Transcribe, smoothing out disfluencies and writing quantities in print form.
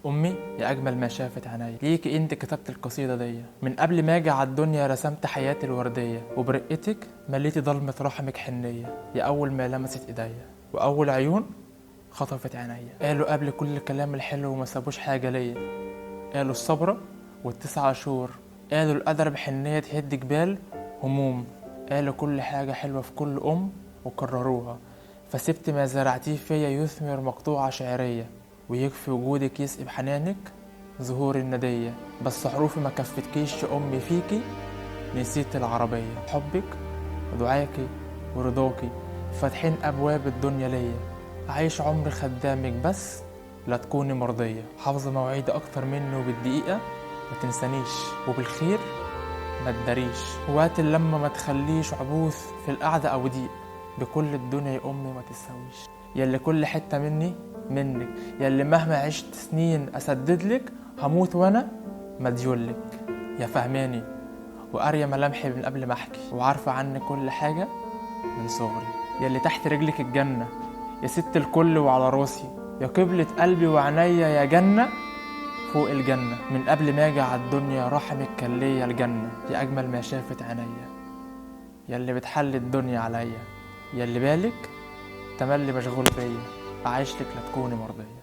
امي يا اجمل ما شافت عينيا، ليكي انت كتبت القصيده دي. من قبل ما اجي على الدنيا رسمت حياتي الورديه، وبرقتك مليتي ضلمه رحمك حنيه. يا اول ما لمست ايديا واول عيون خطفت عينيا. قالوا قبل كل الكلام الحلو وما سابوش حاجه ليا، قالوا الصبره والتسع شهور، قالوا القدر بحنيه تهد جبال هموم، قالوا كل حاجه حلوه في كل وكرروها. فسبت ما زرعتيه فيا يثمر مقطوعه شعريه، ويكفي وجودك يسقي بحنانك زهور الندية. بس حروفي ما كفتكيش يا أمي فيكي، نسيت العربية. حبك ودعاكي ورضاكي فاتحين أبواب الدنيا ليا. عايش عمري خدامك بس لا تكوني مرضية. حافظة مواعيدي أكتر مني وبالدقيقة ما تنسانيش، وبالخير ما تداريش. وقت اللمة ما تخليش عبوث في القعدة أو ضيق. بكل الدنيا يا أمي ما تساويش، ياللي كل حتة منك، ياللي مهما عشت سنين أسددلك هموت وأنا مديولك. يا فهماني وقارية ملامحي من قبل ما أحكي، وعارفة عني كل حاجة من صغري. ياللي تحت رجلك الجنة يا ست الكل وعلى راسي، يا قبلة قلبي وعنيا يا جنة فوق الجنة. من قبل ما أجي على الدنيا رحمك كان ليا الجنة. يا أجمل ما شافت عينيا، ياللي بتحلي الدنيا عليا، ياللي بالك تملي مشغول بيا. أعيشلك لا تكوني مرضية.